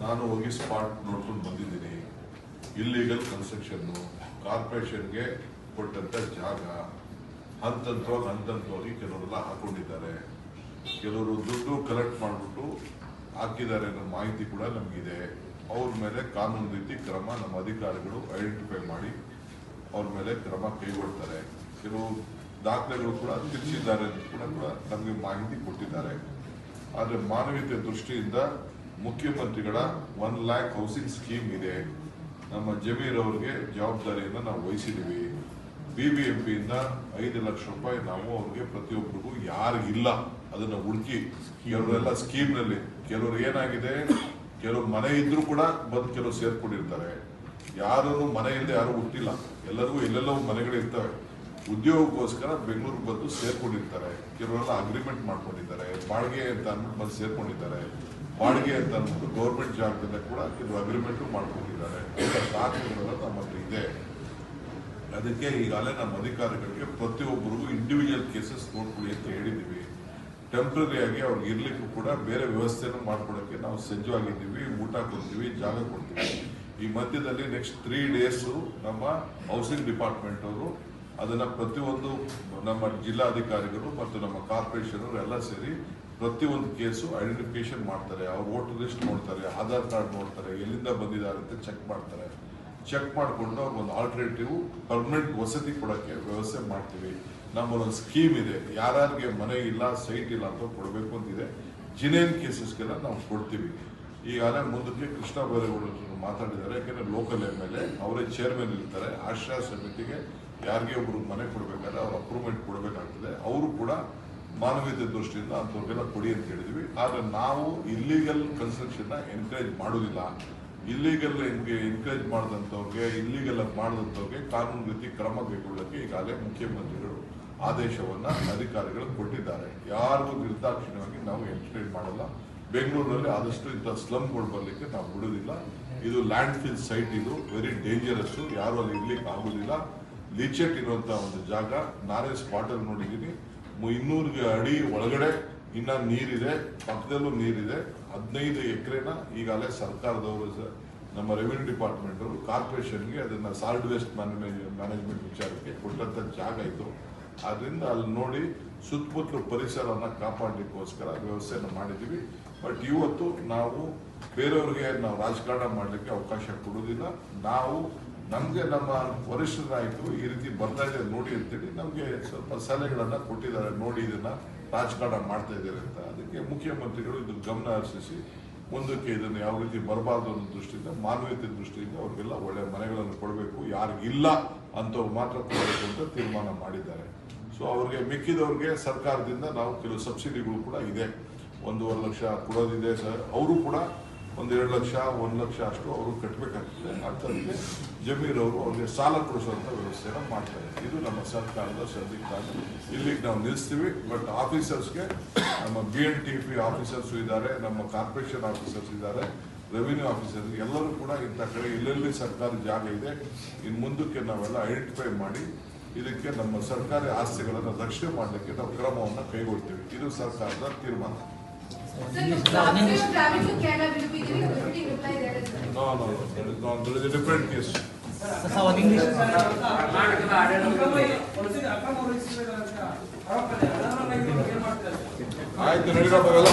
ನಾನು ಹೋಗಿ ಸ್ಪಾಟ್ ನೋಡ್ಕೊಂಡು ಬಂದಿದ್ದೀನಿ. ಇಲ್ಲಿಗಲ್ ಕನ್ಸ್ಟ್ರಕ್ಷನ್ ಕಾರ್ಪೊರೇಷನ್ಗೆ ಕೊಟ್ಟಂತ ಜಾಗ ಹಂತವಾಗಿ ಕೆಲವರೆಲ್ಲ ಹಾಕೊಂಡಿದ್ದಾರೆ. ಕೆಲವರು ದುಡ್ಡು ಕಲೆಕ್ಟ್ ಮಾಡಿಬಿಟ್ಟು ಹಾಕಿದ್ದಾರೆ ಅನ್ನೋ ಮಾಹಿತಿ ಕೂಡ ನಮಗಿದೆ. ಅವ್ರ ಮೇಲೆ ಕಾನೂನು ರೀತಿ ಕ್ರಮ ನಮ್ಮ ಅಧಿಕಾರಿಗಳು ಐಡೆಂಟಿಫೈ ಮಾಡಿ ಅವ್ರ ಮೇಲೆ ಕ್ರಮ ಕೈಗೊಳ್ತಾರೆ. ಕೆಲವು ದಾಖಲೆಗಳು ಕೂಡ ತಿಳಿಸಿದ್ದಾರೆ ಅಂತ ಕೂಡ ನಮಗೆ ಮಾಹಿತಿ ಕೊಟ್ಟಿದ್ದಾರೆ. ಆದರೆ ಮಾನವೀಯತೆ ದೃಷ್ಟಿಯಿಂದ ಮುಖ್ಯಮಂತ್ರಿಗಳ 1 lakh ಹೌಸಿಂಗ್ ಸ್ಕೀಮ್ ಇದೆ. ನಮ್ಮ ಜಮೀರ್ ಅವರಿಗೆ ಜವಾಬ್ದಾರಿಯನ್ನು ನಾವು ವಹಿಸಿದ್ದೀವಿ. BBMPಯಿಂದ 5 ಲಕ್ಷ ರೂಪಾಯಿ ನಾವು ಅವ್ರಿಗೆ ಪ್ರತಿಯೊಬ್ಬರಿಗೂ ಯಾರಿಗಿಲ್ಲ ಅದನ್ನ ಹುಡುಕಿ ಕೆಲವರೆಲ್ಲ ಸ್ಕೀಮ್ನಲ್ಲಿ ಕೆಲವರು ಏನಾಗಿದೆ, ಕೆಲವರು ಮನೆ ಇದ್ರೂ ಕೂಡ ಬಂದು ಕೆಲವರು ಸೇರ್ಕೊಂಡಿರ್ತಾರೆ. ಯಾರು ಮನೆ ಇಲ್ಲದೆ ಯಾರು ಹುಟ್ಟಿಲ್ಲ, ಎಲ್ಲರಿಗೂ ಎಲ್ಲೆಲ್ಲವೂ ಮನೆಗಳಿರ್ತವೆ. ಉದ್ಯೋಗಕ್ಕೋಸ್ಕರ ಬೆಂಗಳೂರಿಗೆ ಬಂದು ಸೇರ್ಕೊಂಡಿರ್ತಾರೆ. ಕೆಲವರೆಲ್ಲ ಅಗ್ರಿಮೆಂಟ್ ಮಾಡ್ಕೊಂಡಿದ್ದಾರೆ, ಬಾಡಿಗೆ ಅಂತ ಅಂದ್ಬಿಟ್ಟು ಬಂದು ಸೇರ್ಕೊಂಡಿದ್ದಾರೆ. ಬಾಡಿಗೆ ಅಂತ ಅಂದ್ಬಿಟ್ಟು ಗೌರ್ಮೆಂಟ್ ಜಾಗದಲ್ಲೇ ಕೂಡ ಕೆಲವು ಅಗ್ರಿಮೆಂಟ್ ಮಾಡ್ಕೊಂಡಿದ್ದಾರೆ. ದಾಖಲೆಗಳೆಲ್ಲ ನಮ್ಮ ಹತ್ರ ಇದೆ. ಅದಕ್ಕೆ ಈಗಾಗಲೇ ನಮ್ಮ ಅಧಿಕಾರಿಗಳಿಗೆ ಪ್ರತಿಯೊಬ್ಬರಿಗೂ ಇಂಡಿವಿಜುವಲ್ ಕೇಸಸ್ ನೋಡ್ಕೊಳ್ಳಿ ಅಂತ ಹೇಳಿದ್ದೀವಿ. ಟೆಂಪ್ರರಿ ಆಗಿ ಅವ್ರಿಗೆ ಇರ್ಲಿಕ್ಕೂ ಕೂಡ ಬೇರೆ ವ್ಯವಸ್ಥೆಯನ್ನು ಮಾಡ್ಕೊಡೋಕ್ಕೆ ನಾವು ಸಜ್ಜವಾಗಿದ್ದೀವಿ. ಊಟ ಕೊಡ್ತೀವಿ, ಜಾಗ ಕೊಡ್ತೀವಿ. ಈ ಮಧ್ಯದಲ್ಲಿ ನೆಕ್ಸ್ಟ್ 3 days ನಮ್ಮ ಹೌಸಿಂಗ್ ಡಿಪಾರ್ಟ್ಮೆಂಟ್ ಅವರು ಅದನ್ನ ಪ್ರತಿಯೊಂದು ನಮ್ಮ ಜಿಲ್ಲಾಧಿಕಾರಿಗಳು ಮತ್ತು ನಮ್ಮ ಕಾರ್ಪೊರೇಷನ್ ಅವರು ಎಲ್ಲ ಸೇರಿ ಪ್ರತಿಯೊಂದು ಕೇಸು ಐಡೆಂಟಿಫಿಕೇಶನ್ ಮಾಡ್ತಾರೆ. ಅವ್ರ ವೋಟರ್ ಲಿಸ್ಟ್ ನೋಡ್ತಾರೆ, ಆಧಾರ್ ಕಾರ್ಡ್ ನೋಡ್ತಾರೆ, ಎಲ್ಲಿಂದ ಬಂದಿದ್ದಾರೆ ಅಂತ ಚೆಕ್ ಮಾಡ್ತಾರೆ. ಚೆಕ್ ಮಾಡಿಕೊಂಡು ಅವ್ರಿಗೊಂದು ಆಲ್ಟರ್ನೇಟಿವ್ ಪರ್ಮನೆಂಟ್ ವಸತಿ ಕೊಡೋಕ್ಕೆ ವ್ಯವಸ್ಥೆ ಮಾಡ್ತೀವಿ. ನಮ್ಮಲ್ಲೊಂದು ಸ್ಕೀಮ್ ಇದೆ, ಯಾರ್ಯಾರಿಗೆ ಮನೆ ಇಲ್ಲ, ಸೈಟ್ ಇಲ್ಲ ಅಂತ ಕೊಡಬೇಕು ಅಂತಿದೆ. ಜಿನೇನ್ ಕೇಸಸ್ಗೆಲ್ಲ ನಾವು ಕೊಡ್ತೀವಿ. ಈಗಾಗಲೇ ಮುಂದಕ್ಕೆ ಕೃಷ್ಣ ಬೈರೇಗೌಡರು ಮಾತಾಡಿದ್ದಾರೆ. ಯಾಕೆಂದರೆ ಲೋಕಲ್ MLA ಅವರೇ ಚೇರ್ಮನ್ ಇರ್ತಾರೆ. ಆಶ್ರಯ ಸಮಿತಿಗೆ ಯಾರಿಗೆ ಒಬ್ರು ಮನೆ ಕೊಡಬೇಕಾದ್ರೆ ಅವ್ರ ಅಪ್ರೂವ್ಮೆಂಟ್ ಕೊಡಬೇಕಾಗ್ತದೆ. ಅವರು ಕೂಡ ಮಾನವೀಯತೆ ದೃಷ್ಟಿಯಿಂದ ಅಂಥವ್ರಿಗೆಲ್ಲ ಕೊಡಿ ಅಂತ ಹೇಳಿದ್ವಿ. ಆದರೆ ನಾವು ಇಲ್ಲಿಗಲ್ ಕನ್ಸ್ಟ್ರಕ್ಷನ್ನ ಎನ್ಕರೇಜ್ ಮಾಡೋದಿಲ್ಲ. ಇಲ್ಲಿಗಲ್ ಎನ್ಕರೇಜ್ ಮಾಡಿದಂಥವ್ರಿಗೆ, ಇಲ್ಲಿಗಲ್ ಮಾಡಿದಂಥವ್ರಿಗೆ ಕಾನೂನು ರೀತಿ ಕ್ರಮ ಕೈಗೊಳ್ಳಕ್ಕೆ ಈಗಾಗಲೇ ಮುಖ್ಯಮಂತ್ರಿಗಳು ಆದೇಶವನ್ನ ಅಧಿಕಾರಿಗಳು ಕೊಟ್ಟಿದ್ದಾರೆ. ಯಾರಿಗೂ ನಿರ್ದಾಕ್ಷಿಣ್ಯವಾಗಿ ನಾವು ಎನ್ಕರೇಜ್ ಮಾಡಲ್ಲ. ಬೆಂಗಳೂರಲ್ಲಿ ಆದಷ್ಟು ಇಂಥ ಸ್ಲಮ್ಗಳು ಬರಲಿಕ್ಕೆ ನಾವು ಬಿಡೋದಿಲ್ಲ. ಇದು ಲ್ಯಾಂಡ್ ಫಿಲ್ ಸೈಟ್, ಇದು ವೆರಿ ಡೇಂಜರಸ್. ಯಾರು ಅಲ್ಲಿ ಇರ್ಲಿಕ್ಕೆ ಆಗೋದಿಲ್ಲ. ಲೀಚೆಟ್ ಇರುವಂತಹ ಒಂದು ಜಾಗ. ನಾನೇ ಸ್ಪಾಟಲ್ಲಿ ನೋಡಿದ್ದೀನಿ. 200 ಅಡಿ ಒಳಗಡೆ ಇನ್ನ ನೀರಿದೆ, ಪಕ್ಕದಲ್ಲೂ ನೀರಿದೆ. 15 ಎಕರೆನ ಈಗಾಗಲೇ ಸರ್ಕಾರದವರು, ನಮ್ಮ ರೆವಿನ್ಯೂ ಡಿಪಾರ್ಟ್ಮೆಂಟ್ ಅವರು ಕಾರ್ಪೊರೇಷನ್ಗೆ ಅದನ್ನ ಸಾಲಿಡ್ ವೇಸ್ಟ್ ಮ್ಯಾನೇಜ್ಮೆಂಟ್ ವಿಚಾರಕ್ಕೆ ಕೊಟ್ಟಂತ ಜಾಗ ಇದು. ಅದರಿಂದ ಅಲ್ಲಿ ನೋಡಿ ಸುತ್ತಮುತ್ತಲು ಪರಿಸರನ ಕಾಪಾಡಲಿಕ್ಕೋಸ್ಕರ ವ್ಯವಸ್ಥೆಯನ್ನು ಮಾಡಿದ್ದೀವಿ. ಬಟ್ ಇವತ್ತು ನಾವು ಬೇರೆಯವ್ರಿಗೆ ನಾವು ರಾಜಕಾರಣ ಮಾಡಲಿಕ್ಕೆ ಅವಕಾಶ ಕೊಡೋದಿಲ್ಲ. ನಾವು ನಮಗೆ ನಮ್ಮ ವರಿಷ್ಠ ನಾಯಕರು ಈ ರೀತಿ ಬರ್ತಾ ಇದೆ ನೋಡಿ ಅಂತೇಳಿ ನಮಗೆ ಸ್ವಲ್ಪ ಸಲಹೆಗಳನ್ನ ಕೊಟ್ಟಿದ್ದಾರೆ. ನೋಡಿ ಇದನ್ನ ರಾಜಕಾರಣ ಮಾಡ್ತಾ ಇದ್ದಾರೆ ಅಂತ. ಅದಕ್ಕೆ ಮುಖ್ಯಮಂತ್ರಿಗಳು ಇದನ್ನು ಗಮನ ಹರಿಸಿ ಮುಂದಕ್ಕೆ ಇದನ್ನು ಯಾವ ರೀತಿ ಬರಬಾರ್ದು ಅನ್ನೋ ದೃಷ್ಟಿಯಿಂದ, ಮಾನವೀಯತೆ ದೃಷ್ಟಿಯಿಂದ ಅವ್ರಿಗೆಲ್ಲ ಒಳ್ಳೆ ಮನೆಗಳನ್ನು ಕೊಡಬೇಕು, ಯಾರಿಗಿಲ್ಲ ಅಂತವ್ರು ಮಾತ್ರ ಕೊಡಬೇಕು ಅಂತ ತೀರ್ಮಾನ ಮಾಡಿದ್ದಾರೆ. ಸೊ ಅವ್ರಿಗೆ ಮಿಕ್ಕಿದವ್ರಿಗೆ ಸರ್ಕಾರದಿಂದ ನಾವು ಕೆಲವು ಸಬ್ಸಿಡಿಗಳು ಕೂಡ ಇದೆ. 1.5 ಲಕ್ಷ ಕೊಡೋದಿದೆ ಸರ್. ಅವರು ಕೂಡ 1-2 ಲಕ್ಷ 1 ಲಕ್ಷ ಅಷ್ಟು ಅವರು ಕಟ್ಟಬೇಕಾಗ್ತದೆ. ಅಂತಂದ್ರೆ ಜಮೀರ್ ಅವರು ಅವ್ರಿಗೆ ಸಾಲ ಕೊಡಿಸುವಂತ ವ್ಯವಸ್ಥೆನ ಮಾಡ್ತಾರೆ. ಇದು ನಮ್ಮ ಸರ್ಕಾರದ ಸದ್ಯಕ್ಕಾಗಿ ಇಲ್ಲಿಗೆ ನಾವು ನಿಲ್ಲಿಸ್ತೀವಿ. ಬಟ್ ಆಫೀಸರ್ಸ್ಗೆ ನಮ್ಮ BNTP ಆಫೀಸರ್ಸ್ ಇದ್ದಾರೆ, ನಮ್ಮ ಕಾರ್ಪೊರೇಷನ್ ಆಫೀಸರ್ಸ್ ಇದ್ದಾರೆ, ರೆವಿನ್ಯೂ ಆಫೀಸರ್ಸ್ ಎಲ್ಲರೂ ಕೂಡ ಇಂಥ ಕಡೆ ಎಲ್ಲೆಲ್ಲಿ ಸರ್ಕಾರಿ ಜಾಗ ಇದೆ ಇನ್ನು ಮುಂದಕ್ಕೆ ನಾವೆಲ್ಲ ಐಡೆಂಟಿಫೈ ಮಾಡಿ ಇದಕ್ಕೆ ನಮ್ಮ ಸರ್ಕಾರಿ ಆಸ್ತಿಗಳನ್ನು ರಕ್ಷಣೆ ಮಾಡಲಿಕ್ಕೆ ನಾವು ಕ್ರಮವನ್ನು ಕೈಗೊಳ್ತೀವಿ. ಇದು ಸರ್ಕಾರದ ತೀರ್ಮಾನ. No, there is a different case. ಆಯ್ತು ನಡೀರಪ್ಪ ಎಲ್ಲ